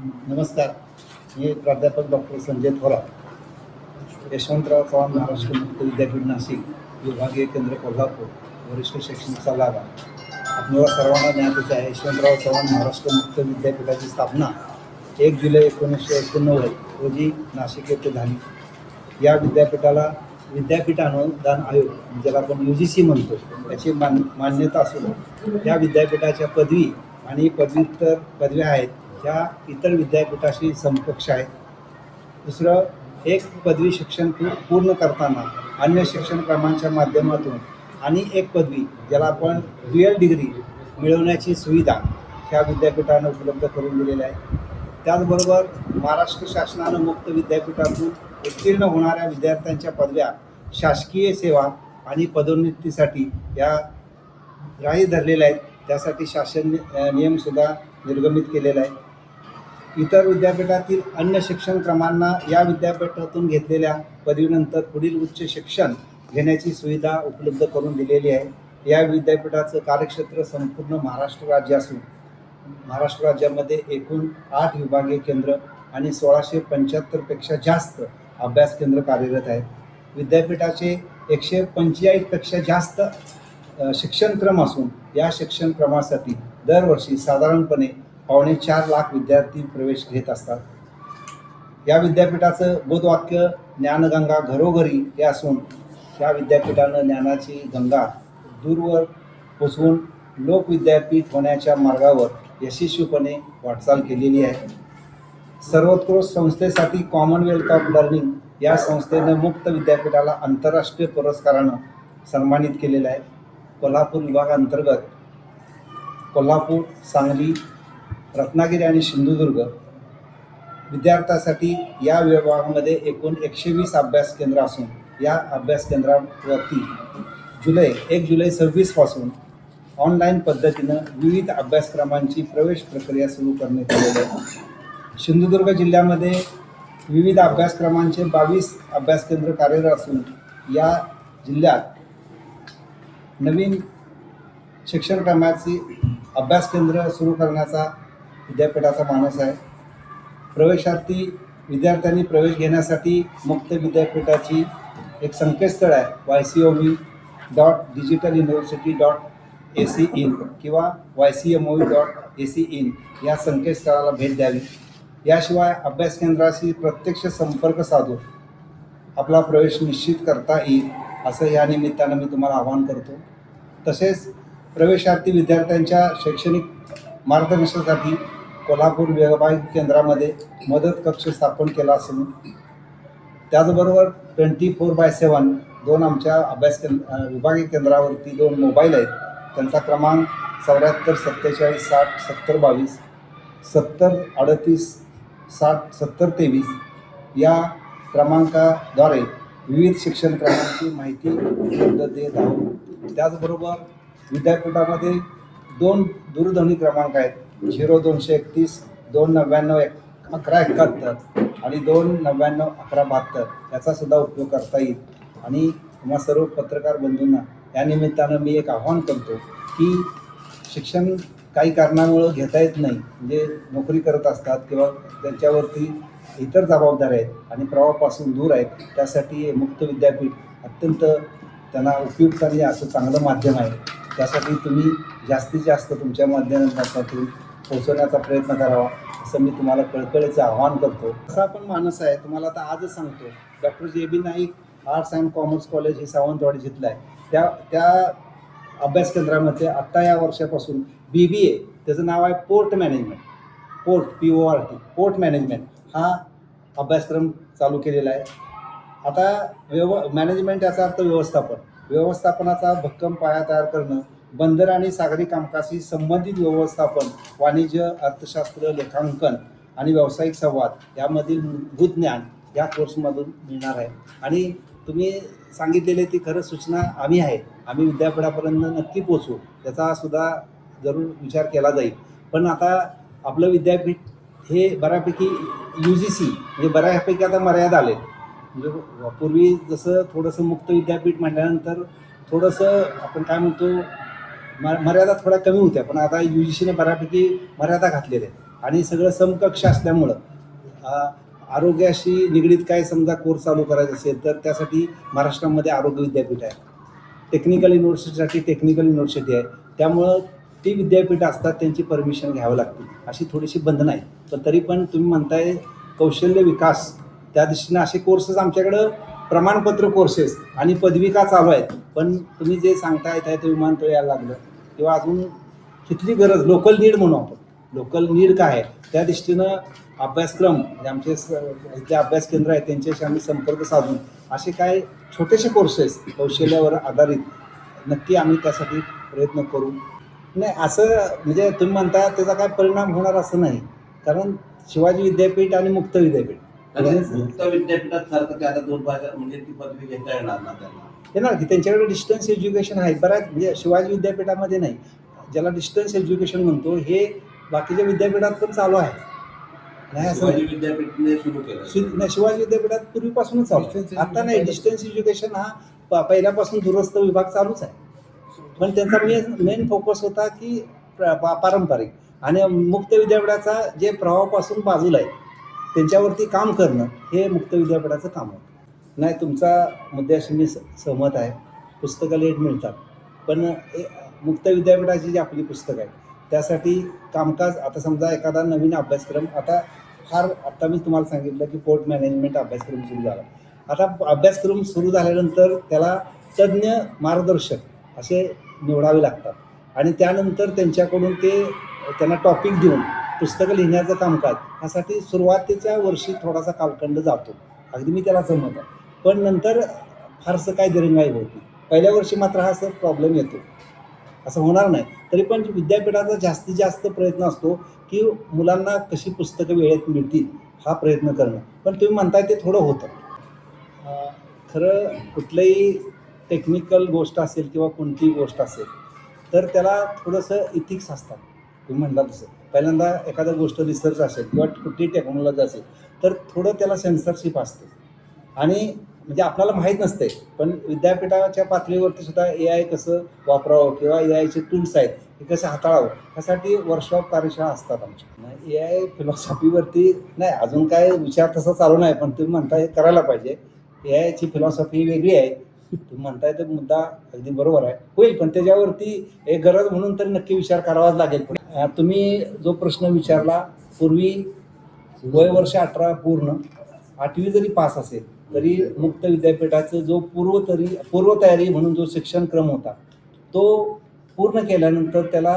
नमस्कार. मी प्राध्यापक डॉक्टर संजय थोरात, यशवंतराव चव्हाण महाराष्ट्र मुक्त विद्यापीठ नाशिक, विभागीय केंद्र कोल्हापूर, वरिष्ठ शैक्षणिक सल्लागार. आपल्याला सर्वांना ज्ञातच आहे, यशवंतराव चव्हाण महाराष्ट्र मुक्त विद्यापीठाची स्थापना 1 जुलै 1989 रोजी नाशिक येथे झाली. या विद्यापीठाला विद्यापीठ अनुदान आयोग, ज्याला आपण UGC म्हणतो, याची मान्यता असून या विद्यापीठाच्या पदवी आणि पदव्युत्तर पदव्या आहेत त्या इतर विद्यापीठाशी समकक्ष आहेत. दुसरं, एक पदवी शिक्षण पूर्ण करताना अन्य शिक्षणक्रमांच्या माध्यमातून आणि एक पदवी, ज्याला आपण ड्युअल डिग्री मिळवण्याची सुविधा ह्या विद्यापीठानं उपलब्ध करून दिलेली आहे. त्याचबरोबर महाराष्ट्र शासनानं मुक्त विद्यापीठातून उत्तीर्ण होणाऱ्या विद्यार्थ्यांच्या पदव्या शासकीय सेवा आणि पदोन्नतीसाठी या ग्राह्य धरलेल्या आहेत. त्यासाठी शासन नियमसुद्धा निर्गमित केलेला आहे. इतर विद्यापीठातील अन्य शिक्षणक्रमांना या विद्यापीठातून घेतलेल्या पदवीनंतर पुढील उच्च शिक्षण घेण्याची सुविधा उपलब्ध करून दिलेली आहे. या विद्यापीठाचं कार्यक्षेत्र संपूर्ण महाराष्ट्र राज्य असून महाराष्ट्र राज्यामध्ये एकूण 8 विभागीय केंद्र आणि 1675पेक्षा जास्त अभ्यास केंद्र कार्यरत आहेत. विद्यापीठाचे 145पेक्षा जास्त शिक्षणक्रम असून या शिक्षणक्रमासाठी दरवर्षी साधारणपणे 4.25 लाख विद्यार्थी प्रवेश घेत असतात. या विद्यापीठाचं बोधवाक्य ज्ञानगंगा घरोघरी हे असून या विद्यापीठानं ज्ञानाची गंगा दूरवर पोचवून लोकविद्यापीठ होण्याच्या मार्गावर यशस्वीपणे वाटचाल केलेली आहे. सर्वोत्कृष्ट संस्थेसाठी कॉमनवेल्थ ऑफ लर्निंग या संस्थेनं मुक्त विद्यापीठाला आंतरराष्ट्रीय पुरस्कारानं सन्मानित केलेलं आहे. कोल्हापूर विभागांतर्गत कोल्हापूर, सांगली, रत्नागिरी आणि सिंधुदुर्ग विद्यार्थ्यांसाठी या विभागामध्ये एकूण 120 अभ्यास केंद्र असून या अभ्यास केंद्रावरती 1 जुलै 26 पासून ऑनलाईन पद्धतीनं विविध अभ्यासक्रमांची प्रवेश प्रक्रिया सुरू करण्यात आलेली आहे. सिंधुदुर्ग जिल्ह्यामध्ये विविध अभ्यासक्रमांचे 22 अभ्यास केंद्र कार्यरत असून या जिल्ह्यात नवीन शिक्षणक्रमाची अभ्यास केंद्र सुरू करण्याचा विद्यापीठाचा मानस आहे. प्रवेशार्थी विद्यार्थ्यांनी प्रवेश घेण्यासाठी मुक्त विद्यापीठाची एक संकेतस्थळ आहे ycov.digitaluniversity.ac.in किंवा ycmoe.ac.in या संकेतस्थळाला भेट द्यावी. याशिवाय अभ्यास केंद्राशी प्रत्यक्ष संपर्क साधून आपला प्रवेश निश्चित करता येईल असं या निमित्तानं मी तुम्हाला आवाहन करतो. तसेच प्रवेशार्थी विद्यार्थ्यांच्या शैक्षणिक मार्गदर्शनासाठी कोल्हापूर विभागीय केंद्रामध्ये मदत कक्ष स्थापन केला असून त्याचबरोबर 24/7 2 आमच्या विभागीय केंद्रावरती 2 मोबाईल आहेत. त्यांचा क्रमांक 74 47 60 70 22, 70 38 60 70 23 या क्रमांकाद्वारे विविध शिक्षणक्रमांची माहिती उपलब्ध देत आहोत. त्याचबरोबर विद्यापीठामध्ये 2 दूरध्वनी क्रमांक आहेत, 0231 299 1171 आणि 299 1172 याचासुद्धा उपयोग करता येईल. आणि तुम्हा सर्व पत्रकार बंधूंना या निमित्तानं मी एक आव्हान करतो की शिक्षण काही कारणामुळं घेता येत नाही, म्हणजे नोकरी करत असतात किंवा त्यांच्यावरती इतर जबाबदाऱ्या आहेत आणि प्रवाहापासून दूर आहेत. त्यासाठी मुक्त विद्यापीठ अत्यंत त्यांना उपयुक्त आणि असं चांगलं माध्यम आहे. त्यासाठी तुम्ही जास्तीत जास्त तुमच्या माध्यमातून पोहोचवण्याचा प्रयत्न करावा असं मी तुम्हाला कळकळीचं आवाहन करतो. असा पण मानस आहे, तुम्हाला आता आजच सांगतो, doctor JB Naik arts and commerce college हे सावंतवाडी जिथलं आहे. त्या अभ्यास केंद्रामध्ये आत्ता या वर्षापासून BBA, त्याचं नाव आहे पोर्ट मॅनेजमेंट, पोर्ट मॅनेजमेंट हा अभ्यासक्रम चालू केलेला आहे. आता मॅनेजमेंट याचा अर्थ व्यवस्थापनाचा भक्कम पाया तयार करणं, बंदर आणि सागरी कामकाजाशी संबंधित व्यवस्थापन, वाणिज्य, अर्थशास्त्र, लेखांकन आणि व्यावसायिक संवाद यामधील मूलभूत ज्ञान या कोर्समधून मिळणार आहे. आणि तुम्ही सांगितलेले ती खरं सूचना आम्ही विद्यापीठापर्यंत नक्की पोचू, त्याचासुद्धा जरूर विचार केला जाईल. पण आता आपलं विद्यापीठ हे बऱ्यापैकी UGC म्हणजे बऱ्यापैकी आता मर्यादा आले. म्हणजे पूर्वी जसं थोडंसं मुक्त विद्यापीठ म्हटल्यानंतर थोडंसं आपण काय म्हणतो मर्यादा थोड्या कमी होत्या, पण आता UGCने बऱ्यापैकी मर्यादा घातलेल्या आहेत. आणि सगळं समकक्ष असल्यामुळं आरोग्याशी निगडीत काय समजा कोर्स चालू करायचा असेल तर त्यासाठी महाराष्ट्रामध्ये आरोग्य विद्यापीठ आहे, टेक्निकल युनिव्हर्सिटीसाठी टेक्निकल युनिव्हर्सिटी आहे. त्यामुळं ती विद्यापीठ असतात, त्यांची परमिशन घ्यावं लागते, अशी थोडीशी बंधनं आहेत. पण तरी पण तुम्ही म्हणताय कौशल्य विकास, त्या दृष्टीनं असे कोर्सेस आमच्याकडं प्रमाणपत्र कोर्सेस आणि पदविका चालू आहेत. पण तुम्ही जे सांगताय त्या ते विमानतळ यायला लागलं किंवा अजून किती गरज, लोकल नीड म्हणू आपण, लोकल नीड काय आहे त्या दृष्टीनं अभ्यासक्रम म्हणजे आमचे इथले अभ्यास केंद्र आहे त्यांच्याशी आम्ही संपर्क साधून असे काय छोटेसे कोर्सेस कौशल्यावर आधारित नक्की आम्ही त्यासाठी प्रयत्न करू. नाही असं म्हणजे तुम्ही म्हणता त्याचा काय परिणाम होणार असं नाही, कारण शिवाजी विद्यापीठ आणि मुक्त विद्यापीठ मुक्त विद्यापीठात सारखं ते आता 2 भाषा म्हणजे ती पदवी घेता येणार ना त्यांना, येणार की त्यांच्याकडे डिस्टन्स एज्युकेशन आहे बऱ्याच, म्हणजे शिवाजी विद्यापीठामध्ये नाही, ज्याला डिस्टन्स एज्युकेशन म्हणतो हे बाकीच्या विद्यापीठात पण चालू आहे. नाही असं शिवाजी विद्यापीठने सुरू केलं. नाही, शिवाजी विद्यापीठात पूर्वीपासूनच चालू आहे. आता नाही, डिस्टन्स एज्युकेशन हा पहिल्यापासून दूरस्थ विभाग चालूच आहे. पण त्यांचा मेन फोकस होता की पारंपरिक, आणि मुक्त विद्यापीठाचा जे प्रवाहापासून बाजूला आहे त्यांच्यावरती काम करणं हे मुक्त विद्यापीठाचं काम होतं. नाही, तुमचा मुद्द्याशी मी सहमत आहे. पुस्तकं लेट मिळतात, पण मुक्त विद्यापीठाची जी आपली पुस्तकं आहेत त्यासाठी कामकाज, आता समजा एखादा नवीन अभ्यासक्रम आता मी तुम्हाला सांगितलं की पोर्ट मॅनेजमेंट अभ्यासक्रम सुरू झाला. आता अभ्यासक्रम सुरू झाल्यानंतर त्याला तज्ज्ञ मार्गदर्शक असे निवडावे लागतात आणि त्यानंतर त्यांच्याकडून त्यांना टॉपिक देऊन पुस्तकं लिहिण्याचं कामकाज ह्यासाठी सुरुवातीच्या वर्षी थोडासा कालखंड जातो, अगदी मी त्याला जमत आहे. पण नंतर फारसं काय दिरंगाई होत नाही. पहिल्या वर्षी मात्र हा सर प्रॉब्लेम येतो, असं होणार नाही. तरी पण विद्यापीठाचा जास्तीत जास्त प्रयत्न असतो की मुलांना कशी पुस्तकं वेळेत मिळतील हा प्रयत्न करणं. पण तुम्ही म्हणताय ते थोडं होतं. खरं कुठलंही टेक्निकल गोष्ट असेल किंवा कोणतीही गोष्ट असेल तर त्याला थोडंसं इथिक्स असतात. तुम्ही म्हणला तसं पहिल्यांदा एखादा गोष्ट रिसर्च असेल किंवा कुठली टेक्नॉलॉजी असेल तर थोडं त्याला सेन्सरशिप असते आणि म्हणजे आपल्याला माहीत नसते. पण विद्यापीठाच्या पातळीवरती सुद्धा AI कसं वापरावं किंवा AIचे टूल्स आहेत हे कसं हाताळावं ह्यासाठी वर्कशॉप कार्यशाळा असतात आमच्या. AI फिलॉसॉफीवरती नाही अजून काय विचार तसा चालू नाही, पण तुम्ही म्हणताय करायला पाहिजे. AIची फिलॉसॉफी वेगळी आहे, तुम्ही म्हणताय तो मुद्दा अगदी बरोबर आहे, होईल. पण त्याच्यावरती एक गरज म्हणून तर नक्की विचार करावाच लागेल. तुम्ही जो प्रश्न विचारला, पूर्वी वय वर्ष 18 पूर्ण 8वी जरी पास असेल तरी मुक्त विद्यापीठाचं जो पूर्वतयारी म्हणून जो शिक्षणक्रम होता तो पूर्ण केल्यानंतर त्याला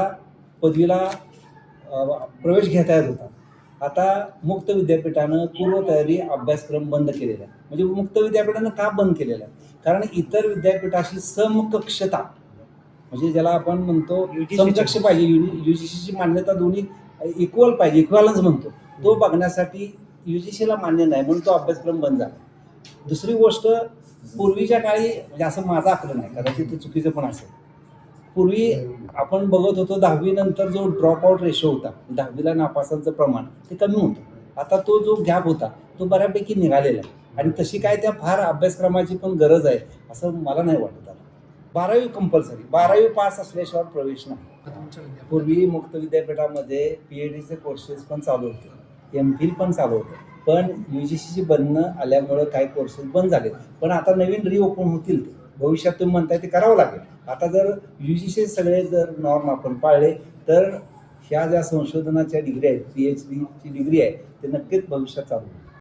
पदवीला प्रवेश घेता येत होता. आता मुक्त विद्यापीठानं पूर्वतयारी अभ्यासक्रम बंद केलेला आहे. म्हणजे मुक्त विद्यापीठानं का बंद केलेला आहे? कारण इतर विद्यापीठाशी समकक्षता, म्हणजे ज्याला आपण म्हणतो समकक्ष पाहिजे, UGCची मान्यता दोन्ही इक्वल पाहिजे, इक्वॅलन्स म्हणतो, तो बघण्यासाठी UGCला मान्य नाही म्हणून तो अभ्यासक्रम बंद झाला. दुसरी गोष्ट, पूर्वीच्या काळी म्हणजे असं माझं आकलन आहे, कदाचित ते चुकीचं पण असेल, पूर्वी आपण बघत होतो 10वी नंतर जो ड्रॉपआउट रेशो होता, 10वीला नापासांचं प्रमाण ते कमी होतं. आता तो जो गॅप होता तो बऱ्यापैकी निघालेला आहे आणि तशी काय त्या फार अभ्यासक्रमाची पण गरज आहे असं मला नाही वाटत. 12वी कंपल्सरी, 12वी पास असल्याशिवाय प्रवेश नाही. पूर्वी मुक्त विद्यापीठामध्ये PhDचे कोर्सेस पण चालू होते, MPhil पण चालू होते, पण UGCची बंधनं आल्यामुळं काही कोर्सेस बंद झाले. पण आता नवीन रिओपन होतील, भविष्यात तुम्ही म्हणताय ते करावं लागेल. आता जर UGC सगळे जर नॉर्म आपण पाळले तर ह्या ज्या संशोधनाच्या डिग्री आहेत, PhDची डिग्री आहे ते नक्कीच भविष्यात चालू होईल.